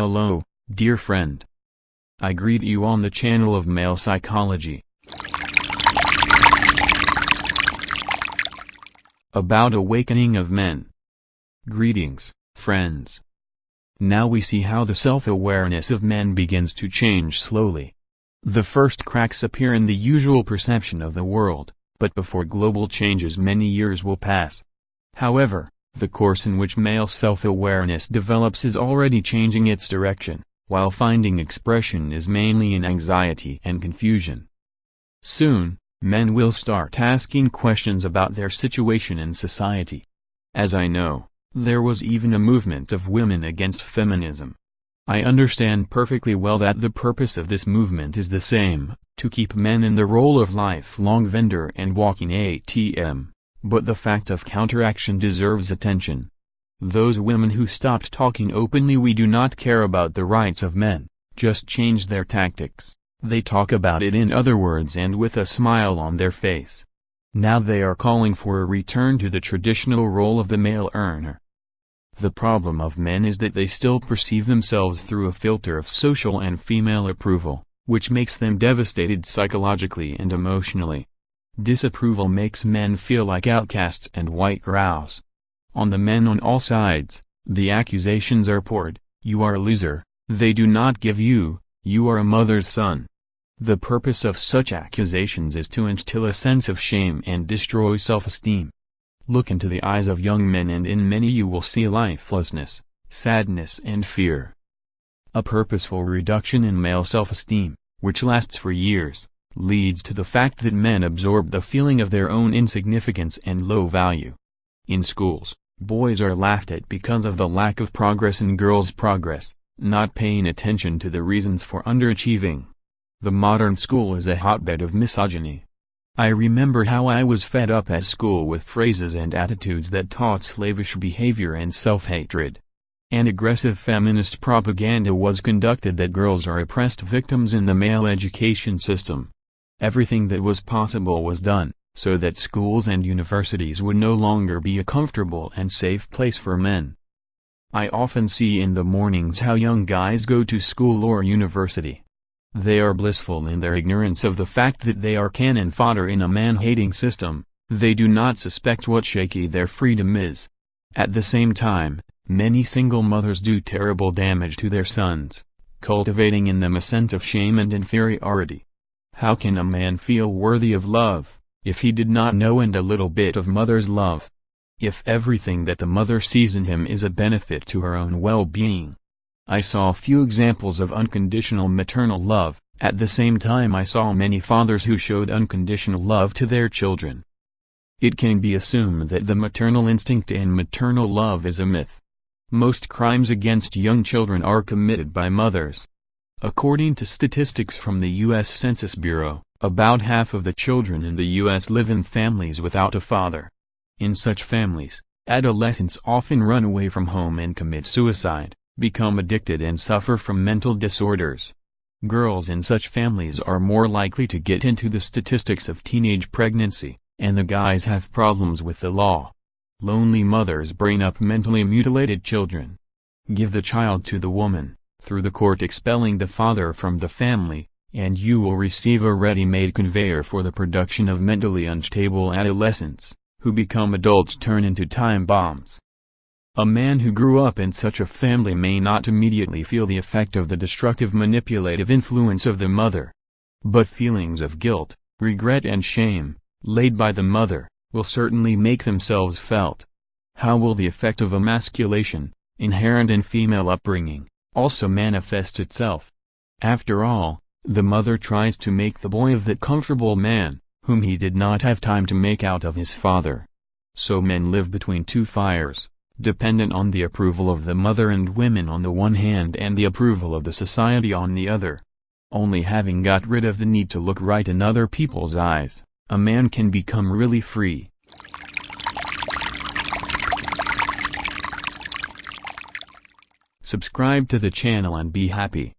Hello, dear friend. I greet you on the channel of Male Psychology. About awakening of men. Greetings, friends. Now we see how the self-awareness of men begins to change slowly. The first cracks appear in the usual perception of the world, but before global changes many years will pass. However, the course in which male self-awareness develops is already changing its direction, while finding expression is mainly in anxiety and confusion. Soon, men will start asking questions about their situation in society. As I know, there was even a movement of women against feminism. I understand perfectly well that the purpose of this movement is the same, to keep men in the role of lifelong vendor and walking ATM. But the fact of counteraction deserves attention. Those women who stopped talking openly "we do not care about the rights of men," just changed their tactics. They talk about it in other words and with a smile on their face. Now they are calling for a return to the traditional role of the male earner. The problem of men is that they still perceive themselves through a filter of social and female approval, which makes them devastated psychologically and emotionally. Disapproval makes men feel like outcasts and white crows. On the men on all sides, the accusations are poured: you are a loser, they do not give you, you are a mother's son. The purpose of such accusations is to instill a sense of shame and destroy self-esteem. Look into the eyes of young men and in many you will see lifelessness, sadness and fear. A purposeful reduction in male self-esteem, which lasts for years, leads to the fact that men absorb the feeling of their own insignificance and low value. In schools, boys are laughed at because of the lack of progress in girls' progress, not paying attention to the reasons for underachieving. The modern school is a hotbed of misogyny. I remember how I was fed up at school with phrases and attitudes that taught slavish behavior and self-hatred. And aggressive feminist propaganda was conducted that girls are oppressed victims in the male education system. Everything that was possible was done, so that schools and universities would no longer be a comfortable and safe place for men. I often see in the mornings how young guys go to school or university. They are blissful in their ignorance of the fact that they are cannon fodder in a man-hating system. They do not suspect what shaky their freedom is. At the same time, many single mothers do terrible damage to their sons, cultivating in them a sense of shame and inferiority. How can a man feel worthy of love, if he did not know and a little bit of mother's love? If everything that the mother sees in him is a benefit to her own well-being? I saw few examples of unconditional maternal love. At the same time I saw many fathers who showed unconditional love to their children. It can be assumed that the maternal instinct and maternal love is a myth. Most crimes against young children are committed by mothers. According to statistics from the U.S. Census Bureau, about half of the children in the U.S. live in families without a father. In such families, adolescents often run away from home and commit suicide, become addicted and suffer from mental disorders. Girls in such families are more likely to get into the statistics of teenage pregnancy, and the guys have problems with the law. Lonely mothers bring up mentally mutilated children. Give the child to the woman, through the court expelling the father from the family, and you will receive a ready-made conveyor for the production of mentally unstable adolescents, who become adults turn into time bombs. A man who grew up in such a family may not immediately feel the effect of the destructive manipulative influence of the mother. But feelings of guilt, regret and shame, laid by the mother, will certainly make themselves felt. How will the effect of emasculation, inherent in female upbringing, also manifest itself? After all, the mother tries to make the boy of that comfortable man, whom he did not have time to make out of his father. So men live between two fires, dependent on the approval of the mother and women on the one hand and the approval of the society on the other. Only having got rid of the need to look right in other people's eyes, a man can become really free. Subscribe to the channel and be happy.